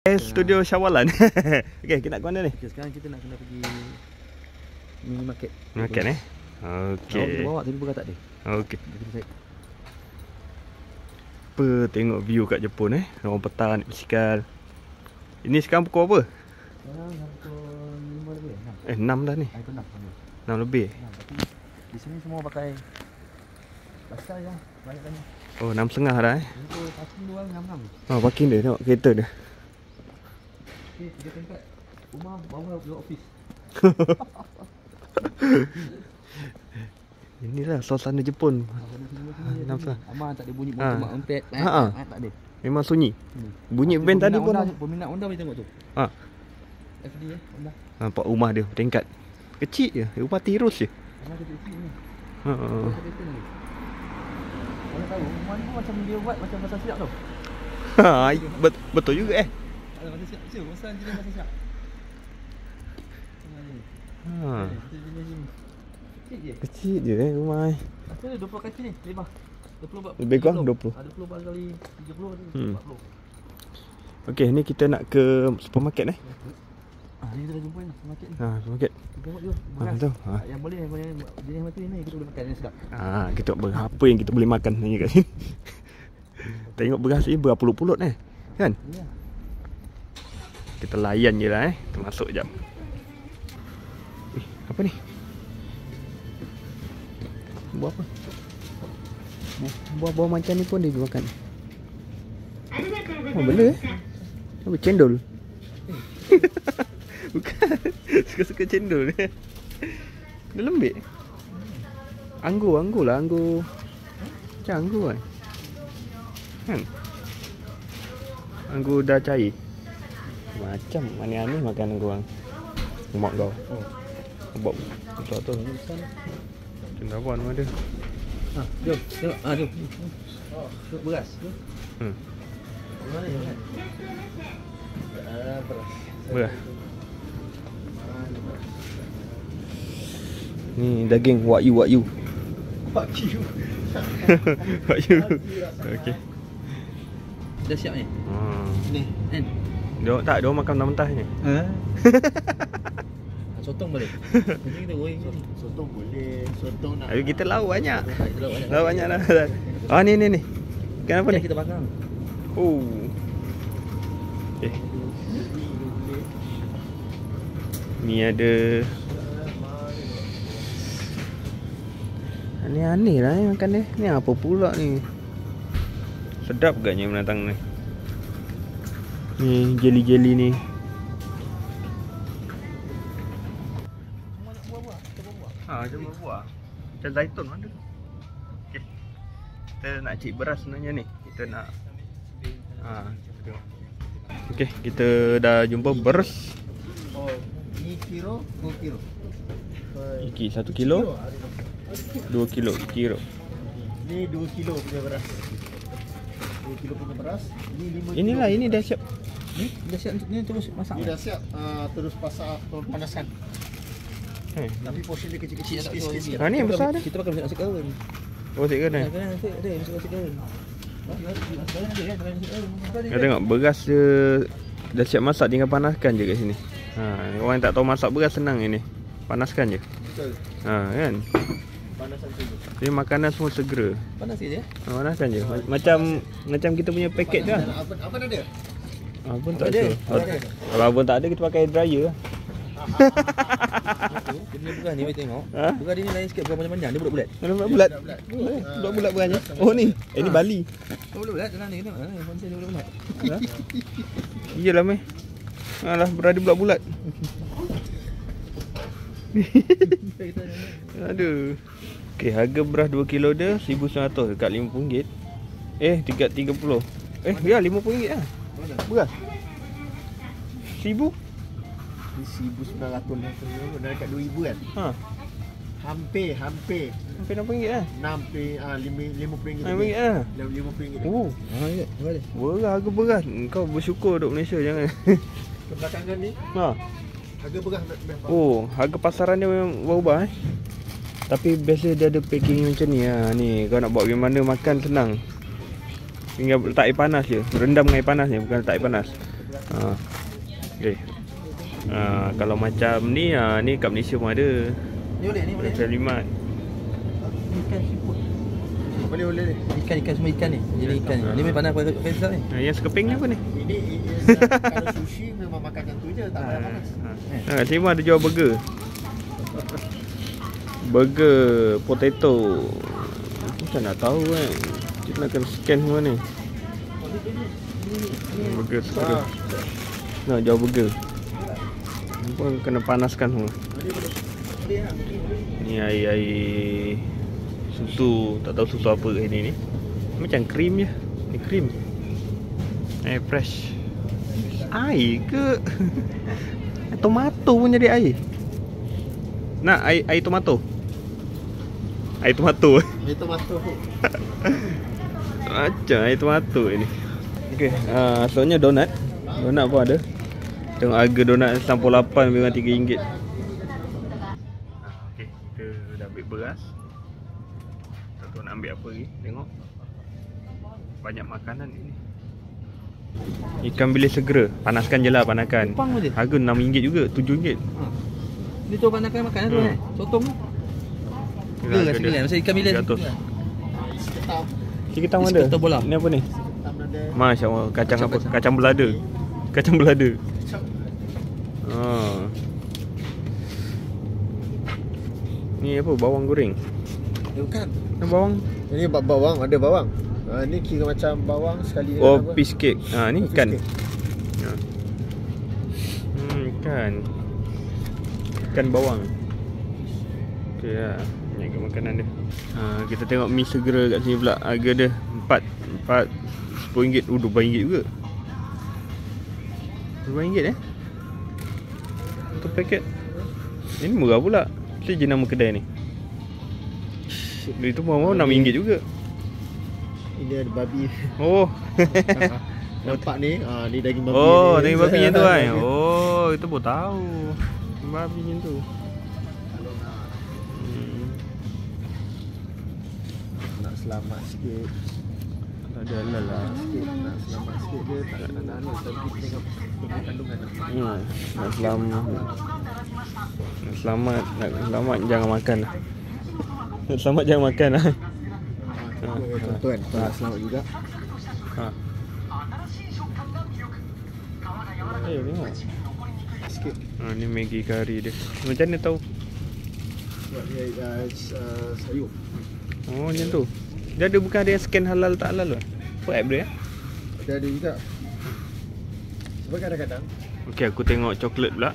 Studio Syawalan. Okey, kita nak ke mana ni? Okay, sekarang kita nak kena pergi mini market. Market Okey. Kita bawa tapi berat tak ada. Okey. Apa tengok view kat Jepun orang petang naik basikal. Ini sekarang pukul apa? Sekarang pukul 5 lebih. 6 dah ni. 6 lebih. Tapi di sini semua pakai basikal je. Banyak kan. Oh, 6.30 dah Untuk parking dia orang 6. Oh, parking dia tengok kereta dia. Okey, 3 tingkat. Rumah bawah dua office. Inilah suasana Jepun. Nampak. Aman tak ada bunyi mak empet. Tak ada. Memang sunyi. Bunyi band tadi pun. Peminat Honda boleh tengok tu. FD Honda. Nampak rumah dia tingkat. Kecil je. Rumah tirus je. Rumah kecil ni. Ha. Orang tahu rumah ni pun macam dia buat macam pasal siap tau. Betul juga Ada pasal siap. Siap pasal jenis pasal siap. Kecil je rumah ni. Apa dia 20 kaki ni lebar. 20 lebih kurang 20. Ada 20 kali 30 ni 40. Okey, ni kita nak ke supermarket ni kita dah jumpa ni supermarket ni. Supermarket. Tengok jom. Betul. Yang boleh jenis macam ni kita boleh makan yang sedap. Kita apa yang kita boleh makan ni kat sini. Tengok beras ni berpuluh-puluh kan? Ya. Kita layan je lah Kita masuk jap. Apa ni? Buah apa? Buah-buah macam ni pun dia makan. Oh, bela Apa cendol? Bukan. Suka-suka cendol ni. Dia lembik. Anggur lah, anggur. Macam anggur kan? Anggur dah cair. Macam aneh-aneh makan anggur orang. Mak kau. Bok. Tu. Cendawan ada. Jom. Tengok. Jom. Tengok beras. Mana ni? Beras. Ni daging wagyu. Wagyu. Okey. Dah siap ni? Ni kan? Dia makan mentah ni. Sotong boleh. Nanti kita goreng ni. Sotong boleh. Sotong nak. Kita lauk banyak. Lauk banyak dah. Ni. Kenapa ni? Kita bakar. Ni ada aneh-aneh lah makan ni. Ni apa pula ni? Sedap agaknya menatang ni. Ni jeli-jeli ni. Cuma buah. Macam zaitun ada. Okey. Kita nak cik beras sebenarnya ni. Kita nak okey, kita dah jumpa beras. Ni kilo, 2 kilo. Iki 1 kilo. 2 kilo kilo. Ni 2 kilo punya beras. 2 kilo punya beras. Ni 5 kilo. Inilah, ini dah siap. Ni dah siap ni terus masak. Ni dah siap terus pasak panasan. Tapi portion dia kecil-kecil sikit. Ni yang besar dah. Kita pakai nasi garam. Oh, nasi garam. Ada nasi garam. Kau tengok beras dia dah siap masak, tinggal panaskan je kat sini. Orang yang tak tahu masak beras senang ini. Panaskan je. Betul. Kan. Panasan saja. Jadi makanan semua segera. Panas je. Panaskan je. Macam kita punya paket tu lah. Apa ada? Abang tak ada. Kalau abang tak ada, kita pakai air dryer lah. Dia beras ni, mari tengok. Beras dia ni lain sikit, bukan panjang-panjang, dia bulat-bulat. Bulat. Bulat berannya. Oh ni. Ini Bali. Bulat-bulat dalam ni tengok. Konsep dia bulat-bulat. Iyalah meh. Alah, beras dia bulat-bulat. Aduh. Okey, harga beras 2 kilo dia 1,100 dekat RM50. 30. Ya RM50 lah. Beras 1,000. 1,900 dah dekat 2,000 kan? Hampir RM60 lah. RM50 RM50 lah. RM50. Murah harga beras. Kau bersyukur duduk Malaysia jangan. Kebelakangan ni harga beras harga pasaran dia memang berubah Tapi biasa dia ada packing macam ni ni kau nak bawa pergi mana makan senang. Tinggal letak air panas je. Rendam dengan air panas ni, bukan letak air panas. Okay. Kalau macam ni, ni kat Malaysia pun ada. Ni boleh. Limat. Ikan siput. Boleh. Ikan semua ikan ni. Jadi ikan ni. Ni memang panas pakai besar ni. Yang sekeping ni apa ni? Ini kalau sushi memang makan macam tu je, tak payah panas. Kat sini pun ada jual burger. Burger potato. Macam nak tahu kan. Kita nak kena scan semua ni. Burger sekarang. Nak jual burger. Ni pun kena panaskan semua. Ni air susu. Tak tahu susu apa kat sini ni. Macam krim je. Ni krim. Air fresh. Air ke? Tomato pun jadi air. Nak air tomato. Air tomato. Itu masuk. Macam air tomato ni. Okey, soalnya donat. Donat pun ada. Tengok harga donat 98 dengan RM3. Okey, kita dah ambil beras. Tak tahu nak ambil apa lagi. Tengok. Banyak makanan ni. Ikan bilis segera. Panaskan je lah, panaskan. Kupang je. Harga RM6 juga, RM7. Ni tu panaskan makan tu kan. Sotong tu. Harga dia macam ikan bilis. 300. Seketam. Ketam ada. Ketam bola. Ni apa ni? Seketam ada. Masya Allah, kacang apa? Kacang belada. Kacang belada. Ni apa? Bawang goreng. Bukan. Ni bawang. Ini bawang, ada bawang. Ni kira macam bawang sekali dengan Oh, apa? fish cake. Ni Fish ikan. cake. Ikan. Ikan bawang. Okey lah. Banyak makanan dia. Kita tengok mi segera kat sini pula. Harga dia 4 RM10. RM12 juga. RM12 Satu paket. Ini murah pula. Saya je nama kedai ni. Beli tu mau RM6 juga. Ini ada babi. Oh. Nampak ni, ni daging babi. Oh, ni. daging babi yang tu kan. Oh, itu baru tahu. Babi yang tu. Nak selamat sikit. Tak ada halal lah. Nak selamat sikit dia tak nak halal, tapi tengok kandungan. Nak selamat. Nak selamat jangan makan lah. Nak selamat jangan makan lah. Contoh kan, nak selamat juga. Tengok. Sikit. Ni Maggi kari dia. Macam mana tahu? Sebab dia sayur. Oh, macam tu. Dia ada bukan ada yang scan halal tak halal lah. Apa app dia? Dia ada juga. Sebab kadang-kadang Okey, aku tengok coklat pula.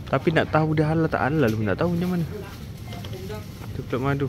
Tapi nak tahu dia halal tak halal pun tak tahu macam mana. Coklat madu.